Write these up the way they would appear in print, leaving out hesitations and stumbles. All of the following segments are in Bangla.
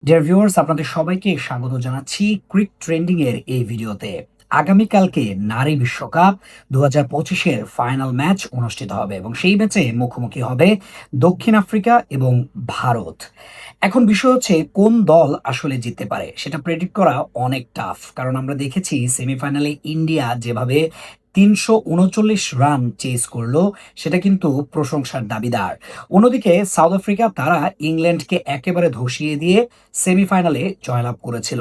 ডিয়ার ভিউয়ার্স, আপনাদের সবাইকে স্বাগত জানাচ্ছি ক্রিক ট্রেন্ডিং এর এই ভিডিওতে। আগামীকালকে নারী বিশ্বকাপ ২০২৫-এর ফাইনাল ম্যাচ অনুষ্ঠিত হবে এবং সেই ম্যাচে মুখোমুখি হবে দক্ষিণ আফ্রিকা এবং ভারত। এখন বিষয় হচ্ছে কোন দল আসলে জিততে পারে সেটা প্রেডিক্ট করা অনেক টাফ, কারণ আমরা দেখেছি সেমিফাইনালে ইন্ডিয়া যেভাবে ৩৩৯ রান চেজ করলো, সেটা কিন্তু প্রশংসার দাবিদার। অন্যদিকে সাউথ আফ্রিকা তারা ইংল্যান্ডকে একেবারে ধসিয়ে দিয়ে সেমিফাইনালে জয়লাভ করেছিল।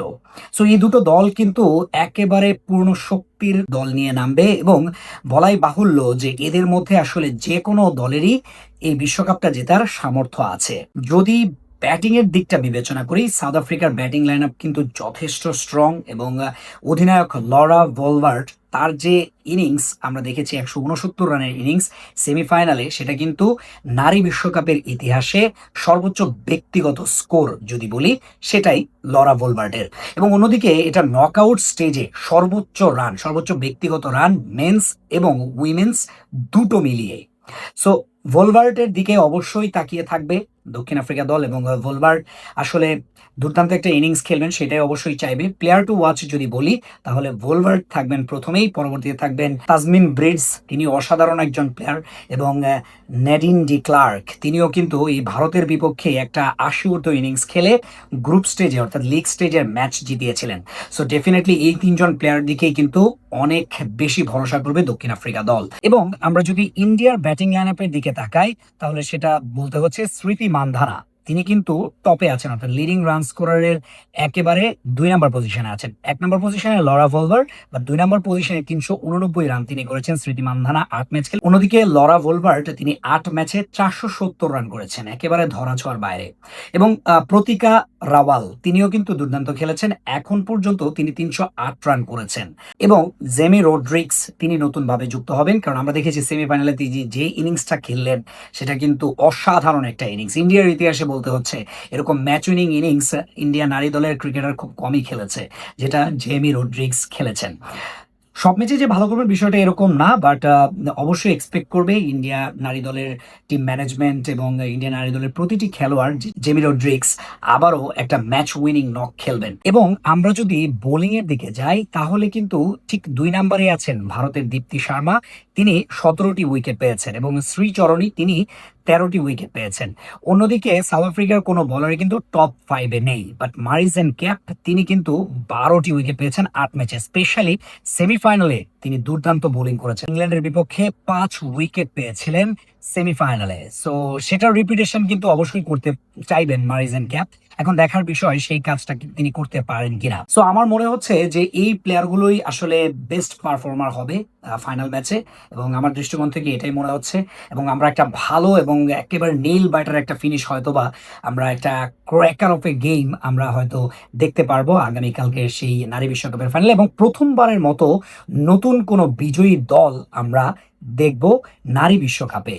সো এই দুটো দল কিন্তু একেবারে পূর্ণ শক্তির দল নিয়ে নামবে এবং বলাই বাহুল্য যে এদের মধ্যে আসলে যে কোনো দলেরই এই বিশ্বকাপটা জেতার সামর্থ্য আছে। যদি ব্যাটিং এর দিকটা বিবেচনা করি, সাউথ আফ্রিকার ব্যাটিং লাইন আপ কিন্তু যথেষ্ট স্ট্রং এবং অধিনায়ক লরা ভলভার্ট তার যে ইনিংস আমরা দেখেছি ১৬৯ রানের ইনিংস সেমিফাইনালে, সেটা কিন্তু নারী বিশ্বকাপের ইতিহাসে সর্বোচ্চ ব্যক্তিগত স্কোর যদি বলি সেটাই লরা ভলভার্টের। এবং অন্যদিকে এটা নকআউট স্টেজে সর্বোচ্চ ব্যক্তিগত রান মেন্স এবং উইমেন্স দুটো মিলিয়ে। সো ভলভার্টের দিকে অবশ্যই তাকিয়ে থাকবে দক্ষিণ আফ্রিকা দল এবং ভলভার্ট আসলে দুর্দান্ত একটা ইনিংস খেলবেন সেটাই অবশ্যই চাইবে। প্লেয়ার টু ওয়াচ যদি বলি তাহলে ভলভার্ট থাকবেন প্রথমেই, পরবর্তীতে থাকবেন তাসমিন ব্রিডস, তিনি অসাধারণ একজন প্লেয়ার, এবং নেডিন ডি ক্লার্ক, তিনিও কিন্তু এই ভারতের বিপক্ষে একটা ৮০ ইনিংস খেলে গ্রুপ স্টেজে অর্থাৎ লিগ স্টেজের ম্যাচ জিতিয়েছিলেন। সো ডেফিনেটলি এই তিনজন প্লেয়ার দিকেই কিন্তু অনেক বেশি ভরসা করবে দক্ষিণ আফ্রিকা দল। এবং আমরা যদি ইন্ডিয়ার ব্যাটিং লাইন আপের দিকে তাকাই তাহলে সেটা বলতে হচ্ছে স্মৃতি মান্ধানা, তিনি কিন্তু টপে আছেন অর্থাৎ লিডিং রান স্কোরারের একেবারে ২ নম্বর পজিশনে আছেন। ১ নম্বর পজিশনে লরা ভলভার বা ২ নম্বর পজিশনে ৩৮৯ রান তিনি করেছেন স্মৃতি মান্ধানা ৮ ম্যাচ খেলে। অন্যদিকে লরা ভলভার্ট তিনি ৮ ম্যাচে ৪৭০ রান করেছেন, একেবারে ধরাছোঁয়ার বাইরে। এবং প্রতিকা রাওয়াল তিনিও কিন্তু দুর্দান্ত খেলেছেন, এখন পর্যন্ত তিনি ৩০৮ রান করেছেন। এবং জেমি রোড্রিক্স তিনি নতুনভাবে যুক্ত হবেন, কারণ আমরা দেখেছি সেমিফাইনালে তিনি যে ইনিংসটা খেললেন সেটা কিন্তু অসাধারণ একটা ইনিংস। ইন্ডিয়ার ইতিহাসে বলতে হচ্ছে এরকম ম্যাচ উইনিং ইনিংস ইন্ডিয়া নারী দলের ক্রিকেটার খুব কমই খেলেছে, যেটা জেমি রোড্রিক্স খেলেছেন। সব ম্যাচে যে ভালো করবে বিষয়টা এরকম না, বাট অবশ্যই এক্সপেক্ট করবে ইন্ডিয়া নারী দলের টিম ম্যানেজমেন্ট এবং ইন্ডিয়া নারী দলের প্রতিটি খেলোয়াড় জেমি রোড্রিক্স আবারও একটা ম্যাচ উইনিং নক খেলবেন। এবং আমরা যদি বোলিং এর দিকে যাই তাহলে কিন্তু ঠিক ২ নম্বরে আছেন ভারতের দীপ্তি শর্মা, তিনি ১৭টি উইকেট পেয়েছেন এবং শ্রীচরণী তিনি ১৩টি উইকেট পেয়েছেন। অন্যদিকে সাউথ আফ্রিকার কোনো বলারই কিন্তু টপ 5-এ নেই, বাট মারিজেন ক্যাপ তিনি কিন্তু ১২টি উইকেট পেয়েছেন ৮ ম্যাচে। স্পেশালি সেমিফাইনালে তিনি দুর্দান্ত বোলিং করেছেন, ইংল্যান্ডের বিপক্ষে ৫ উইকেট পেয়েছিলেন সেমিফাইনালে। সো সেটার রিপিটেশন কিন্তু অবশ্যই করতে চাইবেন মারিজেন ক্যাপ। এখন দেখার বিষয় সেই কাজটা তিনি করতে পারেন কিনা। সো আমার মনে হচ্ছে যে এই প্লেয়ারগুলোই আসলে বেস্ট পারফর্মার হবে ফাইনাল ম্যাচে, এবং আমার দৃষ্টিকোণ থেকে এটাই মনে হচ্ছে। এবং আমরা একটা ভালো এবং একেবারে নেইল বাইটার একটা ফিনিশ হয়তোবা আমরা একটা ক্র্যাকার অফ এ গেম আমরা হয়তো দেখতে পারবো আগামীকালকে সেই নারী বিশ্বকাপের ফাইনালে, এবং প্রথমবারের মতো নতুন কোনো বিজয়ী দল আমরা দেখব নারী বিশ্বকাপে।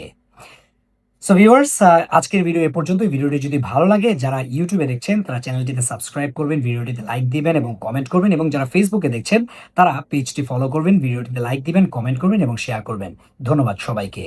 সো ভিউয়ার্স, আজকের ভিডিও এ পর্যন্তই। ভিডিওটি যদি ভালো লাগে, যারা ইউটিউবে দেখছেন তারা চ্যানেলটিতে সাবস্ক্রাইব করবেন, ভিডিওটিতে লাইক দিবেন এবং কমেন্ট করবেন, এবং যারা ফেসবুকে দেখছেন তারা পেজটি ফলো করবেন, ভিডিওটিতে লাইক দিবেন, কমেন্ট করবেন এবং শেয়ার করবেন। ধন্যবাদ সবাইকে।